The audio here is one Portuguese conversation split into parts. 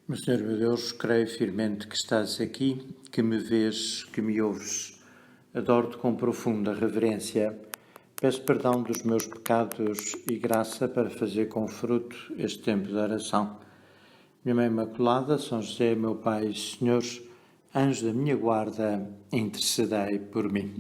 Meu Senhor, meu Deus, creio firmemente que estás aqui, que me vês, que me ouves. Adoro-te com profunda reverência. Peço perdão dos meus pecados e graça para fazer com fruto este tempo de oração. Minha Mãe Imaculada, São José, meu Pai, Senhores, anjos da minha guarda, intercedei por mim.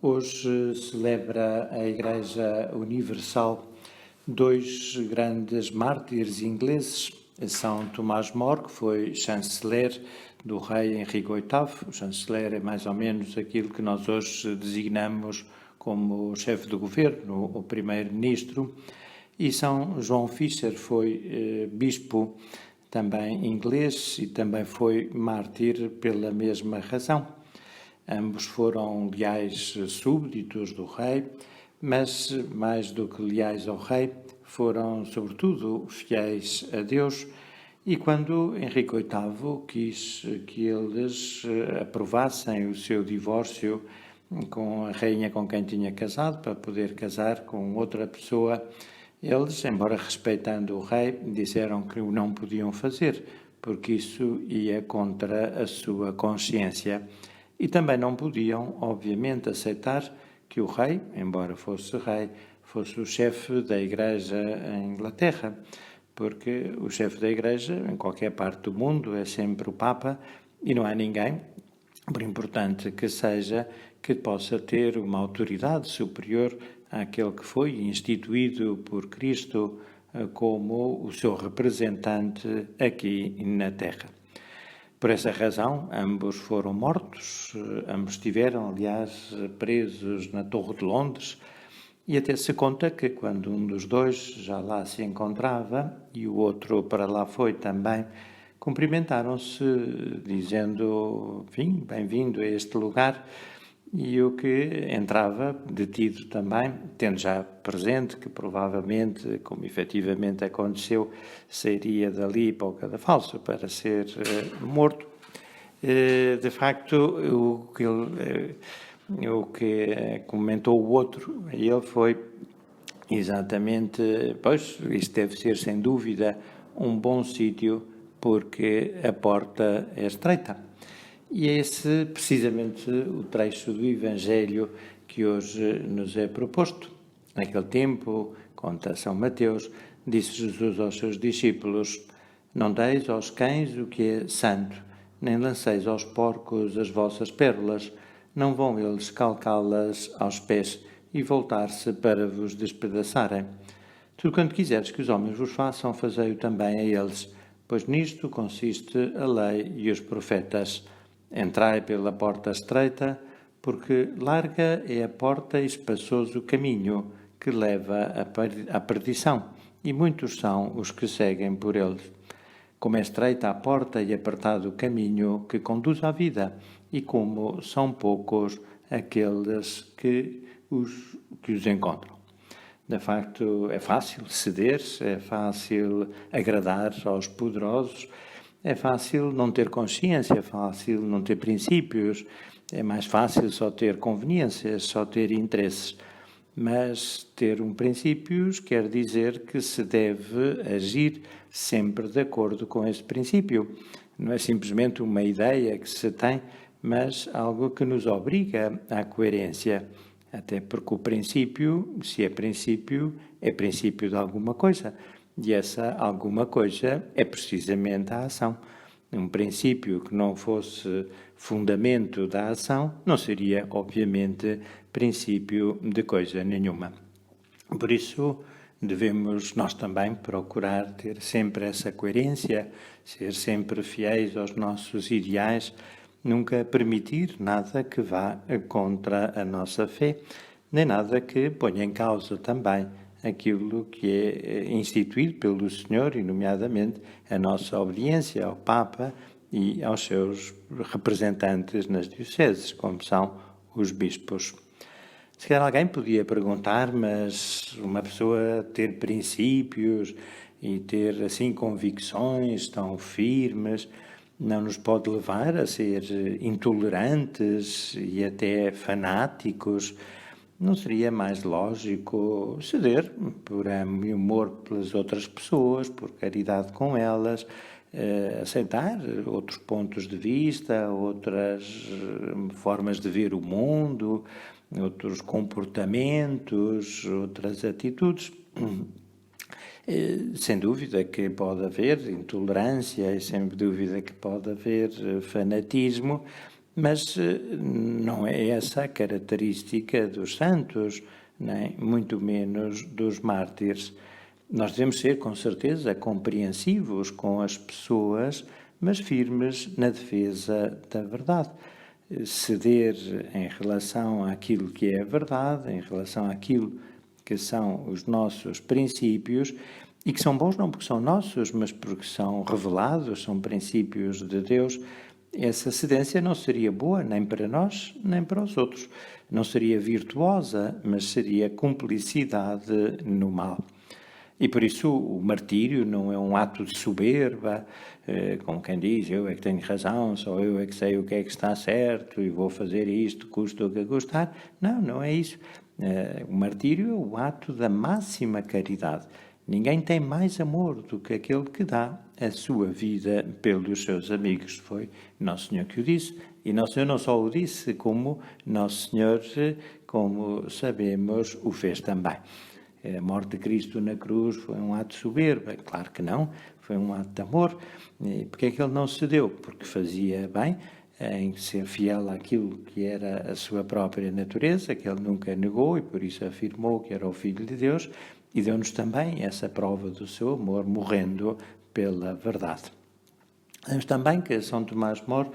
Hoje celebra a Igreja Universal dois grandes mártires ingleses, São Tomás More, que foi chanceler do rei Henrique VIII. O chanceler é mais ou menos aquilo que nós hoje designamos como chefe do governo, o primeiro-ministro, e São João Fisher foi bispo também inglês e também foi mártir pela mesma razão. Ambos foram leais súbditos do rei, mas mais do que leais ao rei, foram sobretudo fiéis a Deus. E quando Henrique VIII quis que eles aprovassem o seu divórcio com a rainha com quem tinha casado, para poder casar com outra pessoa, eles, embora respeitando o rei, disseram que o não podiam fazer, porque isso ia contra a sua consciência. E também não podiam, obviamente, aceitar que o rei, embora fosse rei, fosse o chefe da Igreja em Inglaterra, porque o chefe da Igreja, em qualquer parte do mundo, é sempre o Papa, e não há ninguém, por importante que seja, que possa ter uma autoridade superior àquele que foi instituído por Cristo como o seu representante aqui na Terra. Por essa razão, ambos foram mortos, ambos estiveram, aliás, presos na Torre de Londres, e até se conta que quando um dos dois já lá se encontrava e o outro para lá foi também, cumprimentaram-se dizendo, enfim, bem-vindo a este lugar, e o que entrava, detido também, tendo já presente que provavelmente, como efetivamente aconteceu, sairia dali para o cadafalso para ser morto. De facto, o que comentou o outro, ele foi exatamente, pois, isso deve ser sem dúvida um bom sítio porque a porta é estreita. E é esse precisamente o trecho do Evangelho que hoje nos é proposto. Naquele tempo, conta São Mateus, disse Jesus aos seus discípulos: não deis aos cães o que é santo, nem lanceis aos porcos as vossas pérolas, não vão eles calcá-las aos pés e voltar-se para vos despedaçarem. Tudo quanto quiseres que os homens vos façam, fazei-o também a eles, pois nisto consiste a lei e os profetas. Entrai pela porta estreita, porque larga é a porta e espaçoso o caminho que leva à perdição, e muitos são os que seguem por ele. Como é estreita a porta e apertado o caminho que conduz à vida, e como são poucos aqueles que os encontram. De facto, é fácil ceder, é fácil agradar aos poderosos, é fácil não ter consciência, é fácil não ter princípios, é mais fácil só ter conveniências, só ter interesses. Mas ter princípios quer dizer que se deve agir sempre de acordo com esse princípio. Não é simplesmente uma ideia que se tem, mas algo que nos obriga à coerência. Até porque o princípio, se é princípio de alguma coisa. E essa alguma coisa é precisamente a ação. Um princípio que não fosse fundamento da ação não seria, obviamente, princípio de coisa nenhuma. Por isso, devemos nós também procurar ter sempre essa coerência, ser sempre fiéis aos nossos ideais, nunca permitir nada que vá contra a nossa fé, nem nada que ponha em causa também aquilo que é instituído pelo Senhor, e nomeadamente a nossa obediência ao Papa e aos seus representantes nas dioceses, como são os bispos. Se calhar alguém podia perguntar, mas uma pessoa ter princípios e ter assim convicções tão firmes não nos pode levar a ser intolerantes e até fanáticos? Não seria mais lógico ceder por amor pelas outras pessoas, por caridade com elas, aceitar outros pontos de vista, outras formas de ver o mundo, outros comportamentos, outras atitudes. Sem dúvida que pode haver intolerância e sem dúvida que pode haver fanatismo, mas não é essa a característica dos santos, nem muito menos dos mártires. Nós devemos ser, com certeza, compreensivos com as pessoas, mas firmes na defesa da verdade. Ceder em relação àquilo que é a verdade, em relação àquilo que são os nossos princípios, e que são bons não porque são nossos, mas porque são revelados, são princípios de Deus. Essa cedência não seria boa nem para nós, nem para os outros. Não seria virtuosa, mas seria cumplicidade no mal. E por isso o martírio não é um ato de soberba, como quem diz, eu é que tenho razão, só eu é que sei o que é que está certo e vou fazer isto, custe o que custar. Não, não é isso. O martírio é o ato da máxima caridade. Ninguém tem mais amor do que aquele que dá a sua vida pelos seus amigos. Foi Nosso Senhor que o disse. E Nosso Senhor não só o disse, como Nosso Senhor, como sabemos, o fez também. A morte de Cristo na cruz foi um ato de soberba? Claro que não, foi um ato de amor. E porque é que ele não cedeu? Porque fazia bem em ser fiel àquilo que era a sua própria natureza, que ele nunca negou e por isso afirmou que era o Filho de Deus, e deu-nos também essa prova do seu amor, morrendo pela verdade. Sabemos também que São Tomás Moro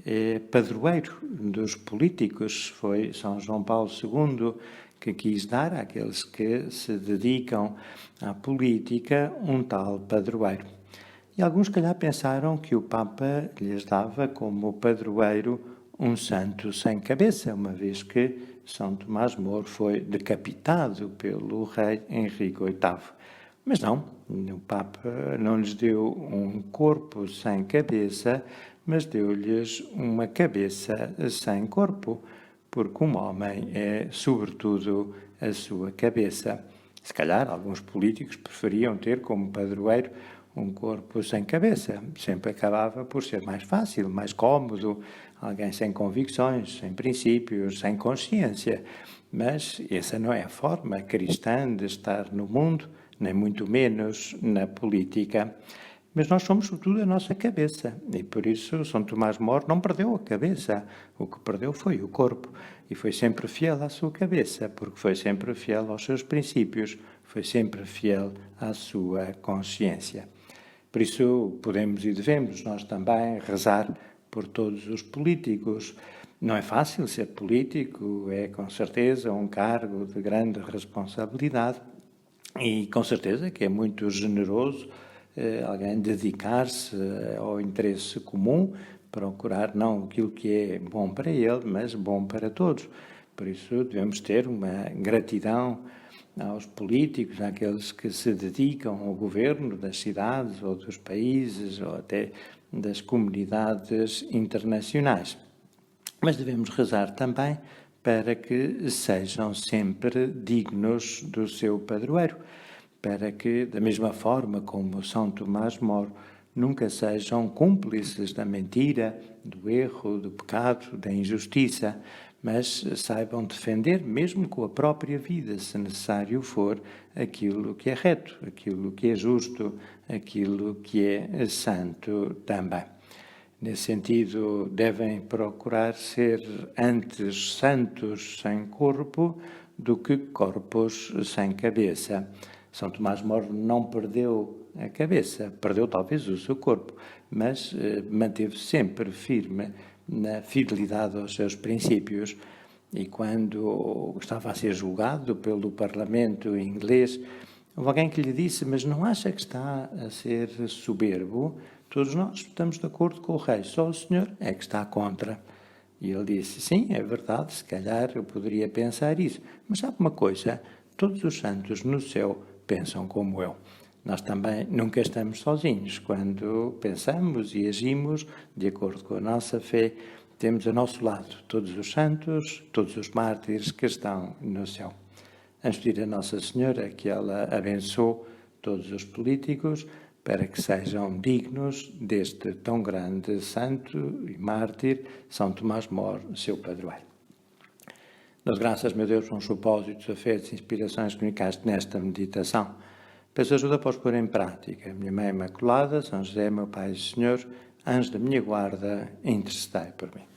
é padroeiro dos políticos. Foi São João Paulo II que quis dar àqueles que se dedicam à política um tal padroeiro. E alguns, calhar, pensaram que o Papa lhes dava como padroeiro um santo sem cabeça, uma vez que São Tomás Moro foi decapitado pelo rei Henrique VIII. Mas não, o Papa não lhes deu um corpo sem cabeça, mas deu-lhes uma cabeça sem corpo, porque um homem é, sobretudo, a sua cabeça. Se calhar, alguns políticos preferiam ter como padroeiro um corpo sem cabeça. Sempre acabava por ser mais fácil, mais cómodo, alguém sem convicções, sem princípios, sem consciência. Mas essa não é a forma cristã de estar no mundo, nem muito menos na política. Mas nós somos, sobretudo, a nossa cabeça. E por isso São Tomás Moro não perdeu a cabeça. O que perdeu foi o corpo. E foi sempre fiel à sua cabeça, porque foi sempre fiel aos seus princípios, foi sempre fiel à sua consciência. Por isso podemos e devemos nós também rezar por todos os políticos. Não é fácil ser político, é com certeza um cargo de grande responsabilidade e com certeza que é muito generoso alguém dedicar-se ao interesse comum, procurar não aquilo que é bom para ele, mas bom para todos. Por isso devemos ter uma gratidão aos políticos, àqueles que se dedicam ao governo das cidades ou dos países ou até das comunidades internacionais. Mas devemos rezar também para que sejam sempre dignos do seu padroeiro, para que, da mesma forma como São Tomás Moro, nunca sejam cúmplices da mentira, do erro, do pecado, da injustiça, mas saibam defender, mesmo com a própria vida, se necessário for, aquilo que é reto, aquilo que é justo, aquilo que é santo também. Nesse sentido, devem procurar ser antes santos sem corpo do que corpos sem cabeça. São Tomás Moro não perdeu a cabeça, perdeu talvez o seu corpo, mas manteve sempre firme na fidelidade aos seus princípios. E quando estava a ser julgado pelo Parlamento inglês, houve alguém que lhe disse: mas não acha que está a ser soberbo? Todos nós estamos de acordo com o rei, só o senhor é que está contra. E ele disse: sim, é verdade, se calhar eu poderia pensar isso, mas sabe uma coisa, todos os santos no céu pensam como eu. Nós também nunca estamos sozinhos. Quando pensamos e agimos de acordo com a nossa fé, temos ao nosso lado todos os santos, todos os mártires que estão no céu. Vamos pedir a Nossa Senhora que ela abençoe todos os políticos, para que sejam dignos deste tão grande santo e mártir, São Tomás More, seu padroeiro. Dou graças, meu Deus, uns propósitos, afetos e inspirações que comunicaste nesta meditação. Peço ajuda para os pôr em prática. Minha Mãe Imaculada, São José, meu Pai e Senhor, anjo da minha guarda, intercedei por mim.